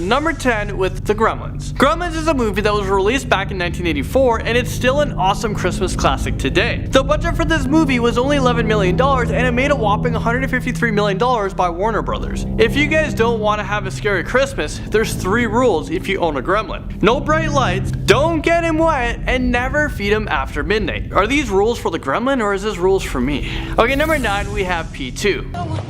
number 10 with The Gremlins. Gremlins is a movie that was released back in 1984 and it's still an awesome Christmas classic today. The budget for this movie was only $11 million and it made a whopping $153 million by Warner Brothers. If you guys don't want to have a scary Christmas, there's 3 rules if you own a gremlin. No bright lights, don't get him wet, and never feed him after midnight. Are these rules for the gremlin or is this rules for me? Okay, number 9 we have P2. No.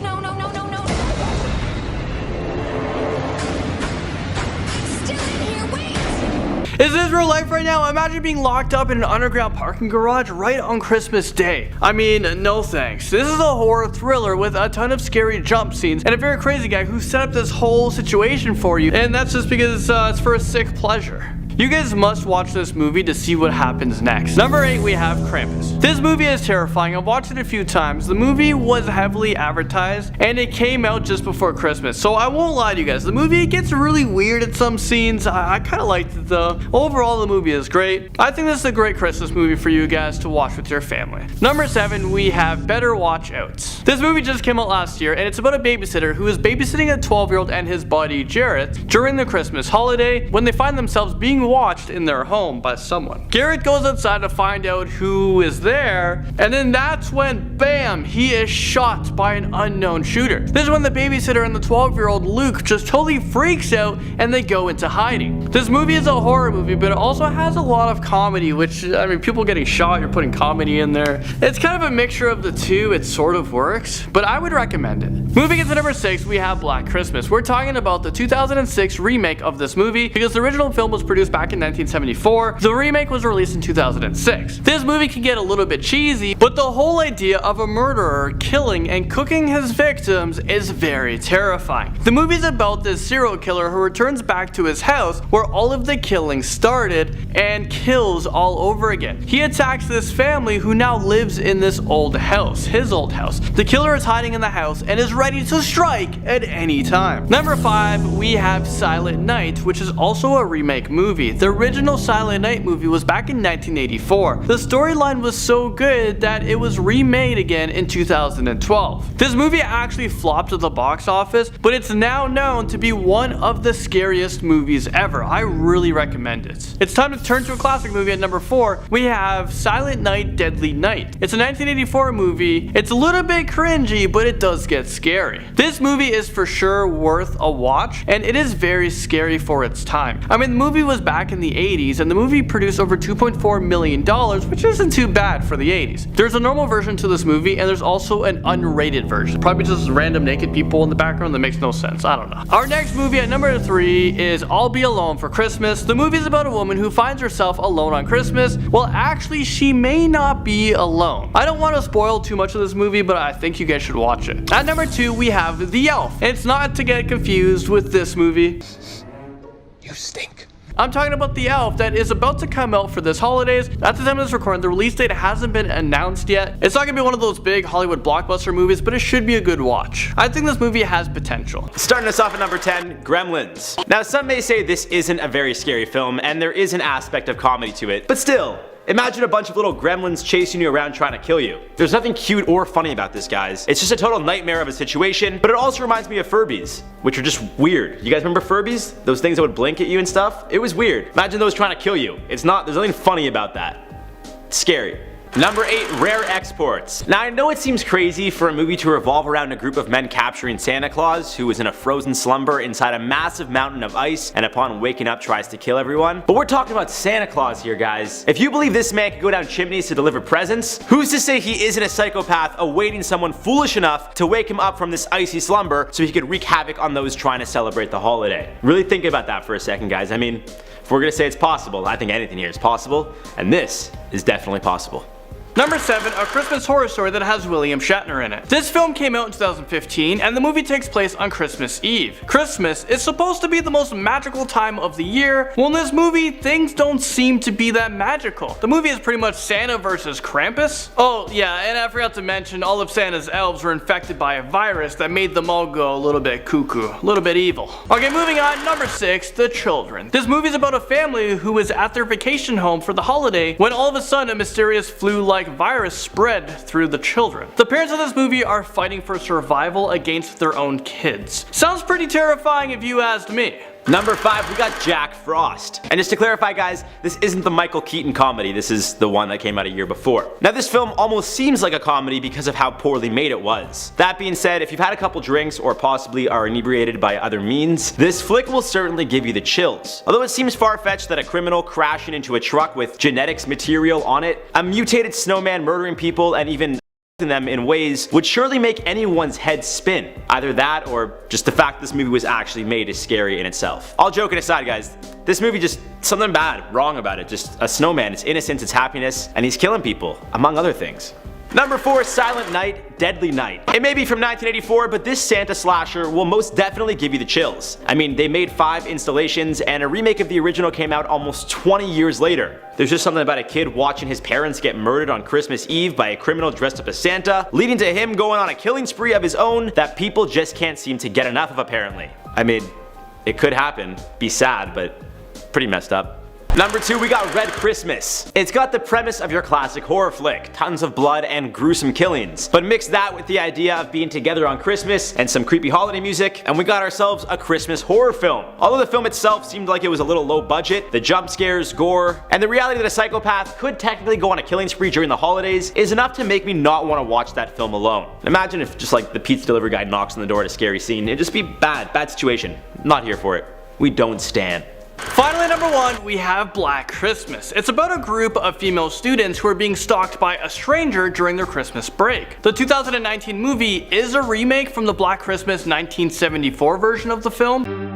Still in here, wait! Is this real life right now? Imagine being locked up in an underground parking garage right on Christmas Day. I mean, no thanks. This is a horror thriller with a ton of scary jump scenes and a very crazy guy who set up this whole situation for you, and that's just because it's for a sick pleasure. You guys must watch this movie to see what happens next. Number 8 we have Krampus. This movie is terrifying. I've watched it a few times. The movie was heavily advertised and it came out just before Christmas. So I won't lie to you guys. The movie gets really weird at some scenes. I kind of liked it though. Overall the movie is great. I think this is a great Christmas movie for you guys to watch with your family. Number 7 we have Better Watch Out. This movie just came out last year and it's about a babysitter who is babysitting a 12-year-old and his buddy Jarrett during the Christmas holiday when they find themselves being watched in their home by someone. Garrett goes outside to find out who is there, and then that's when, bam, he is shot by an unknown shooter. This is when the babysitter and the 12-year-old Luke just totally freaks out and they go into hiding. This movie is a horror movie, but it also has a lot of comedy, which, I mean, people getting shot, you're putting comedy in there. It's kind of a mixture of the two. It sort of works, but I would recommend it. Moving into number 6, we have Black Christmas. We're talking about the 2006 remake of this movie because the original film was produced back in 1974. The remake was released in 2006. This movie can get a little bit cheesy, but the whole idea of a murderer killing and cooking his victims is very terrifying. The movie's about this serial killer who returns back to his house where all of the killing started and kills all over again. He attacks this family who now lives in this old house, his old house. The killer is hiding in the house and is ready to strike at any time. Number 5, we have Silent Night, which is also a remake movie. The original Silent Night movie was back in 1984. The storyline was so good that it was remade again in 2012. This movie actually flopped at the box office, but it's now known to be one of the scariest movies ever. I really recommend it. It's time to turn to a classic movie at number 4. We have Silent Night, Deadly Night. It's a 1984 movie. It's a little bit cringy, but it does get scary. This movie is for sure worth a watch, and it is very scary for its time. I mean, the movie was back in the 80s, and the movie produced over $2.4 million, which isn't too bad for the 80s. There's a normal version to this movie, and there's also an unrated version. Probably just random naked people in the background that makes no sense. I don't know. Our next movie at number 3 is I'll Be Alone for Christmas. The movie is about a woman who finds herself alone on Christmas. Well, actually, she may not be alone. I don't want to spoil too much of this movie, but I think you guys should watch it. At number 2, we have The Elf. And it's not to get confused with this movie. You stink. I'm talking about The Elf that is about to come out for this holidays. At the time of this recording, the release date hasn't been announced yet. It's not gonna be one of those big Hollywood blockbuster movies, but it should be a good watch. I think this movie has potential. Starting us off at number 10, Gremlins. Now, some may say this isn't a very scary film, and there is an aspect of comedy to it, but still, imagine a bunch of little gremlins chasing you around trying to kill you. There's nothing cute or funny about this, guys. It's just a total nightmare of a situation, but it also reminds me of Furbies, which are just weird. You guys remember Furbies? Those things that would blink at you and stuff? It was weird. Imagine those trying to kill you. There's nothing funny about that. It's scary. Number 8, Rare Exports. Now, I know it seems crazy for a movie to revolve around a group of men capturing Santa Claus, who is in a frozen slumber inside a massive mountain of ice and upon waking up tries to kill everyone. But we're talking about Santa Claus here, guys. If you believe this man could go down chimneys to deliver presents, who's to say he isn't a psychopath awaiting someone foolish enough to wake him up from this icy slumber so he could wreak havoc on those trying to celebrate the holiday? Really think about that for a second, guys. I mean, if we're gonna say it's possible, I think anything here is possible, and this is definitely possible. Number 7, a Christmas horror story that has William Shatner in it. This film came out in 2015 and the movie takes place on Christmas Eve. Christmas is supposed to be the most magical time of the year. Well, in this movie, things don't seem to be that magical. The movie is pretty much Santa versus Krampus. Oh yeah, and I forgot to mention all of Santa's elves were infected by a virus that made them all go a little bit cuckoo, a little bit evil. Okay, moving on, number 6, The Children. This movie is about a family who is at their vacation home for the holiday when all of a sudden a mysterious flu-like virus spread through the children. The parents of this movie are fighting for survival against their own kids. Sounds pretty terrifying if you asked me. Number 5, we got Jack Frost. And just to clarify guys, this isn't the Michael Keaton comedy, this is the one that came out a year before. Now this film almost seems like a comedy because of how poorly made it was. That being said, if you've had a couple drinks or possibly are inebriated by other means, this flick will certainly give you the chills. Although it seems far-fetched that a criminal crashing into a truck with genetics material on it, a mutated snowman murdering people, and even them in ways would surely make anyone's head spin. Either that or just the fact this movie was actually made is scary in itself. All joking aside guys, this movie just something bad, wrong about it. Just a snowman, it's innocence, it's happiness, and he's killing people, among other things. Number 4, Silent Night, Deadly Night. It may be from 1984, but this Santa slasher will most definitely give you the chills. I mean, they made 5 installations, and a remake of the original came out almost 20 years later. There's just something about a kid watching his parents get murdered on Christmas Eve by a criminal dressed up as Santa, leading to him going on a killing spree of his own that people just can't seem to get enough of apparently. I mean, it could happen, be sad, but pretty messed up. Number 2, we got Red Christmas. It's got the premise of your classic horror flick, tons of blood and gruesome killings. But mix that with the idea of being together on Christmas and some creepy holiday music, and we got ourselves a Christmas horror film. Although the film itself seemed like it was a little low budget, the jump scares, gore, and the reality that a psychopath could technically go on a killing spree during the holidays is enough to make me not want to watch that film alone. Imagine if just like the pizza delivery guy knocks on the door at a scary scene, it'd just be bad situation. Not here for it. We don't stand. Finally, number 1, we have Black Christmas. It's about a group of female students who are being stalked by a stranger during their Christmas break. The 2019 movie is a remake from the Black Christmas 1974 version of the film.